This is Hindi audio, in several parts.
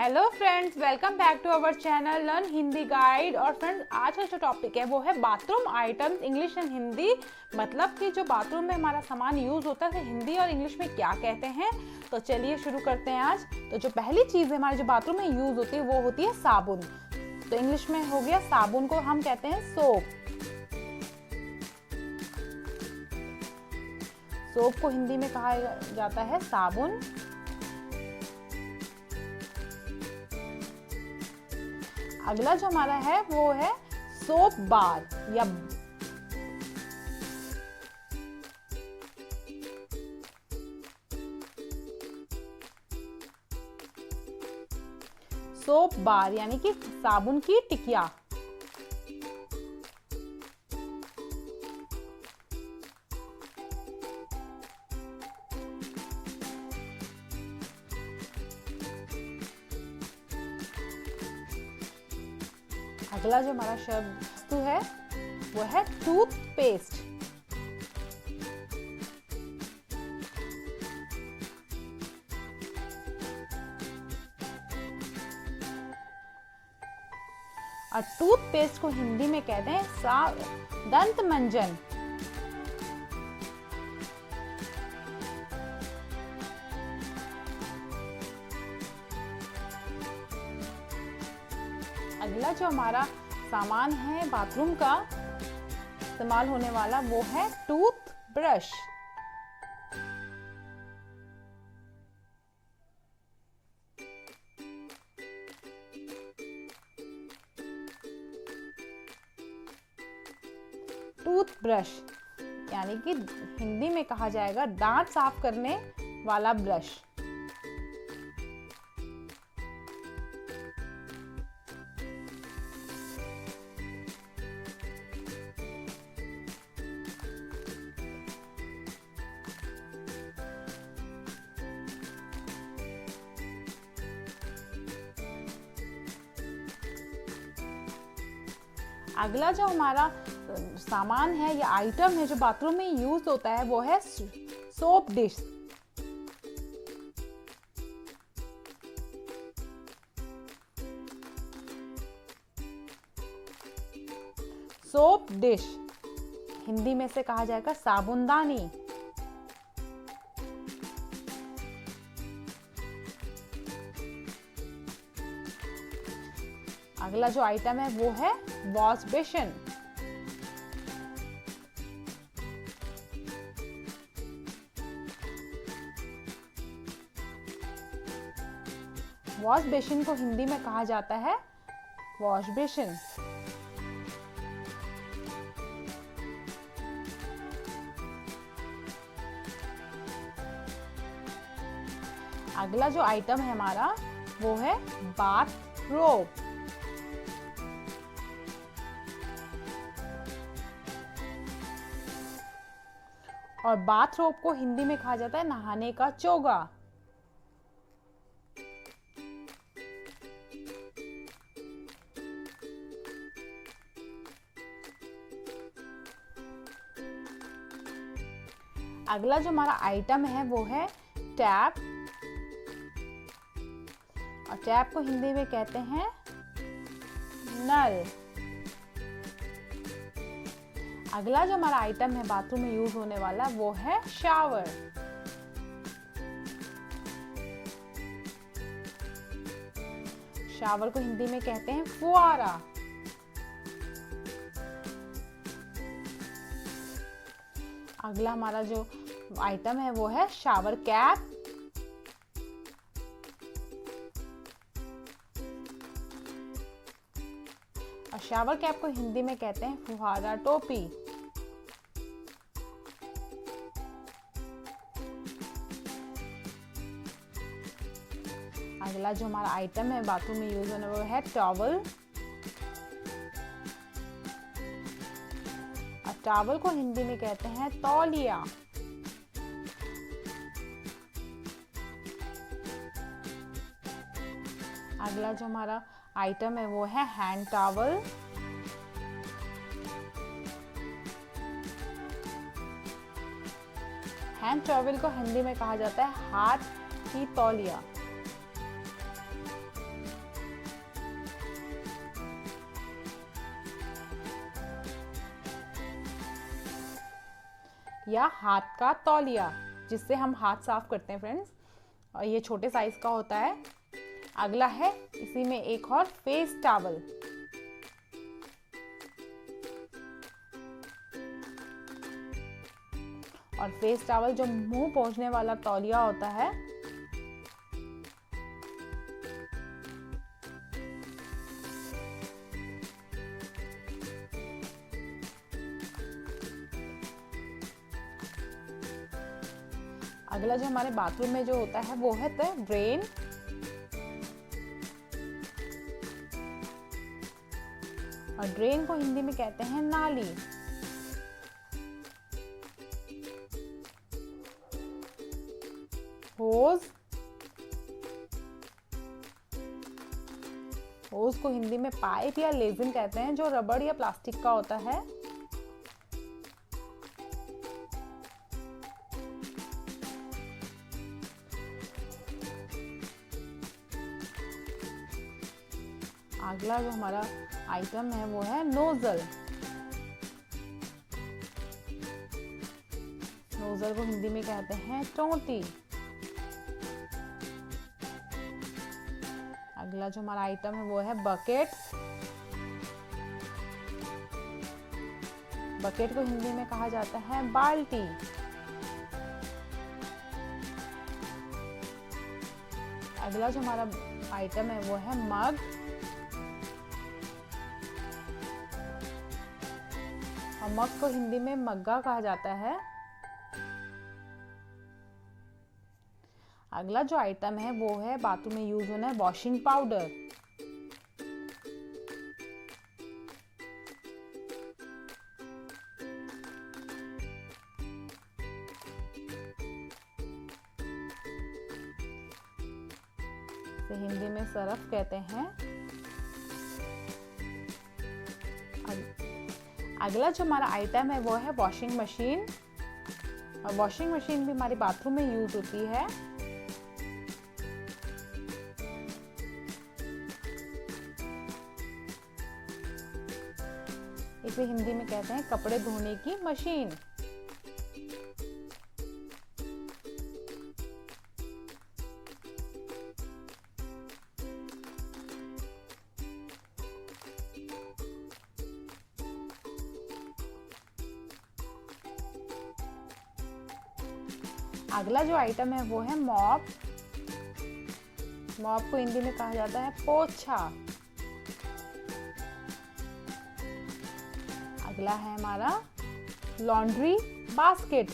Hello friends, welcome back to our channel learn Hindi guide. और फ्रेंड्स, आज का जो टॉपिक है वो है bathroom items English and Hindi. मतलब कि जो बाथरूम में हमारा सामान यूज होता है हिंदी और इंग्लिश में क्या कहते हैं। तो चलिए शुरू करते हैं आज। तो जो पहली चीज़ है हमारे जो बाथरूम में यूज होती है वो होती है साबुन। तो इंग्लिश में हो गया साबुन को हम कहते हैं सोप। सोप को हिंदी में कहा जाता है साबुन। अगला जो हमारा है वो है सोप बार या सोप बार यानी कि साबुन की टिकिया। अगला जो हमारा शब्द है वो है टूथपेस्ट। और टूथपेस्ट को हिंदी में कहते हैं दंत मंजन। अगला जो हमारा सामान है बाथरूम का इस्तेमाल होने वाला वो है टूथ ब्रश। टूथ ब्रश यानी कि हिंदी में कहा जाएगा दांत साफ करने वाला ब्रश। अगला जो हमारा सामान है या आइटम है जो बाथरूम में यूज होता है वो है soap dish. Soap dish Hindi में से कहा जाएगा साबुनदानी। अगला जो आइटम है वो है वॉश बेसिन। वॉश बेसिन को हिंदी में कहा जाता है वॉश बेसिन। अगला जो आइटम है हमारा वो है बाथ रोब। और बाथरोब को हिंदी में कहा जाता है नहाने का चोगा। अगला जो हमारा आइटम है वो है टैप। और टैप को हिंदी में कहते हैं नल। अगला जो हमारा आइटम है बाथरूम में यूज होने वाला वो है शावर। शावर को हिंदी में कहते हैं फुआरा। अगला हमारा जो आइटम है वो है शावर कैप। और शावर कैप को हिंदी में कहते हैं फुहारा टोपी। अगला जो हमारा आइटम है बाथरूम में यूज होने वो है टॉवल। और टॉवल को हिंदी में कहते हैं तौलिया। अगला जो हमारा आइटम है वो है हैंड टॉवल। हैंड टॉवल को हिंदी में कहा जाता है हाथ की तौलिया। या हाथ का तौलिया, जिससे हम हाथ साफ करते हैं फ्रेंड्स, और ये छोटे साइज का होता है। अगला है इसी में एक और फेस टॉवल। और फेस टॉवल जो मुंह पोंछने वाला तौलिया होता है। अगला जो हमारे बाथरूम में जो होता है वो है ड्रेन। और ड्रेन को हिंदी में कहते हैं नाली। होज, होज को हिंदी में पाइप या लेजिन कहते हैं, जो रबड़ या प्लास्टिक का होता है। अगला जो हमारा आइटम है वो है नोजल। नोजल को हिंदी में कहते हैं टोंटी। अगला जो हमारा आइटम है वो है बकेट। बकेट को हिंदी में कहा जाता है बाल्टी। अगला जो हमारा आइटम है वो है मग। और मग को हिंदी में मग्गा कहा जाता है। अगला जो आइटम है वो है बाथरूम में यूज होना है वॉशिंग पाउडर। इसे हिंदी में सरफ कहते हैं। अगला जो हमारा आइटम है वो है वॉशिंग मशीन। और वॉशिंग मशीन भी हमारे बाथरूम में यूज होती है। इसे हिंदी में कहते हैं कपड़े धोने की मशीन। अगला जो आइटम है वो है मॉप। मॉप को हिंदी में कहा जाता है पोछा। अगला है हमारा लॉन्ड्री बास्केट।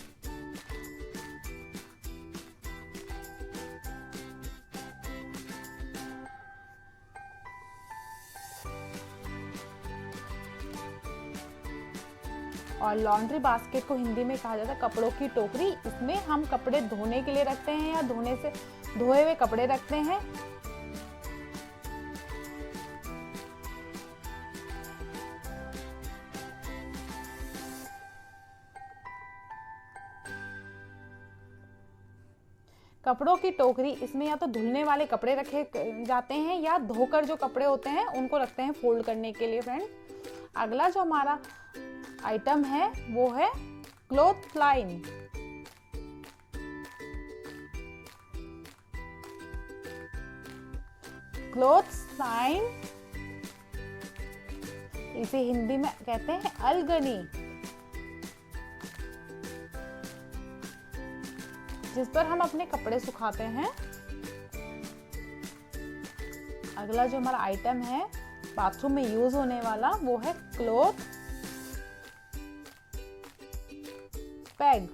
और लॉन्ड्री बास्केट को हिंदी में कहा जाता है कपड़ों की टोकरी। इसमें हम कपड़े धोने के लिए रखते हैं या धोने से धोए हुए कपड़े रखते हैं। कपड़ों की टोकरी, इसमें या तो धुलने वाले कपड़े रखे जाते हैं या धोकर जो कपड़े होते हैं उनको रखते हैं फोल्ड करने के लिए फ्रेंड। अगला जो हमारा आइटम है वो है क्लॉथ लाइन। क्लॉथ लाइन, इसे हिंदी में कहते हैं अलगनी, जिस पर हम अपने कपड़े सुखाते हैं। अगला जो हमारा आइटम है बाथरूम में यूज होने वाला वो है cloth peg.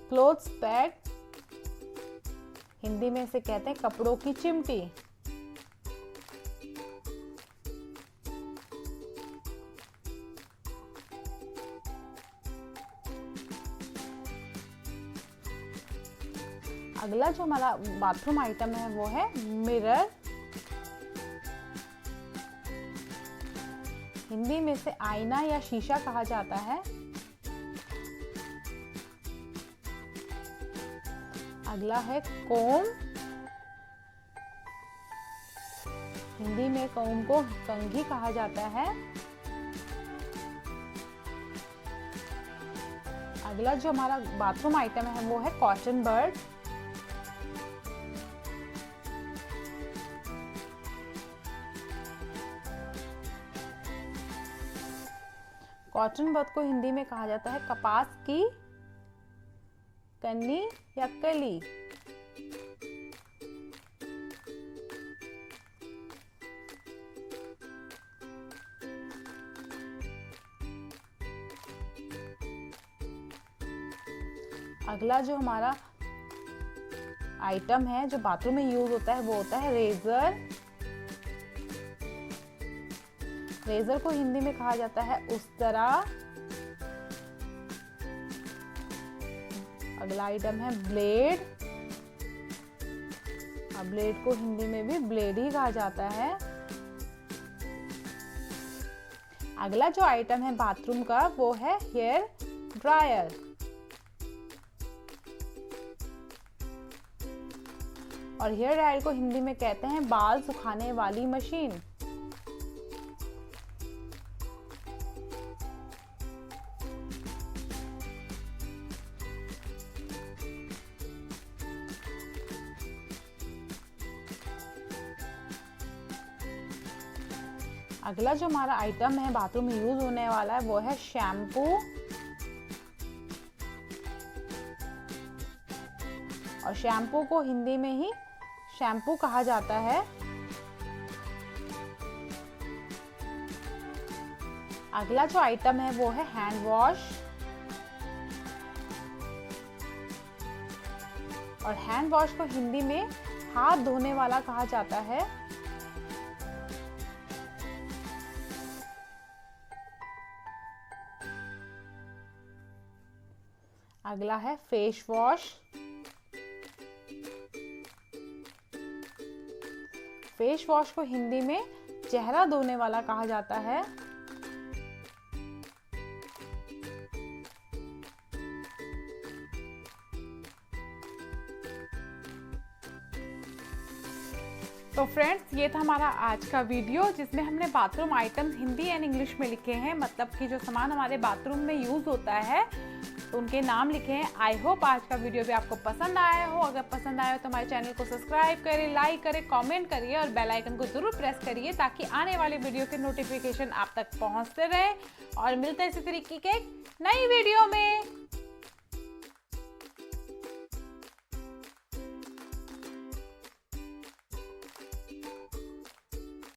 Clothes peg, Hindi में इसे कहते हैं कपड़ों की चिमटी। अगला जो हमारा बाथरूम आइटम है वो है मिरर। हिंदी में इसे आईना या शीशा कहा जाता है। अगला है कोम। हिंदी में कोम को कंघी कहा जाता है। अगला जो हमारा बाथरूम आइटम है वो है कॉटन बड। कॉटन बड को हिंदी में कहा जाता है कपास की कन्नी या कली। अगला जो हमारा आइटम है जो बाथरूम में यूज होता है वो होता है रेजर। रेजर को हिंदी में कहा जाता है उस्तरा। अगला आइटम है ब्लेड। अब ब्लेड को हिंदी में भी ब्लेड ही कहा जाता है। अगला जो आइटम है बाथरूम का वो है हेयर ड्रायर। और हेयर ड्रायर को हिंदी में कहते हैं बाल सुखाने वाली मशीन। अगला जो हमारा आइटम है बाथरूम में यूज होने वाला है वो है शैम्पू। और शैम्पू को हिंदी में ही शैम्पू कहा जाता है। अगला जो आइटम है वो है हैंड वॉश। और हैंड वॉश को हिंदी में हाथ धोने वाला कहा जाता है। अगला है फेस वॉश। फेस वॉश को हिंदी में चेहरा धोने वाला कहा जाता है। तो फ्रेंड्स ये था हमारा आज का वीडियो जिसमें हमने bathroom items Hindi and English में लिखे हैं, मतलब कि जो सामान हमारे बाथरूम में यूज होता है तो उनके नाम लिखे हैं। आई होप आज का वीडियो भी आपको पसंद आया हो। अगर पसंद आया हो तो हमारे चैनल को सब्सक्राइब करें, लाइक करें, कमेंट करिए और बेल आइकन को जरूर प्रेस करिए ताकि आने वाले वीडियो के नोटिफिकेशन आप तक पहुंचते रहे। और मिलते हैं इसी तरीके के नई वीडियो में।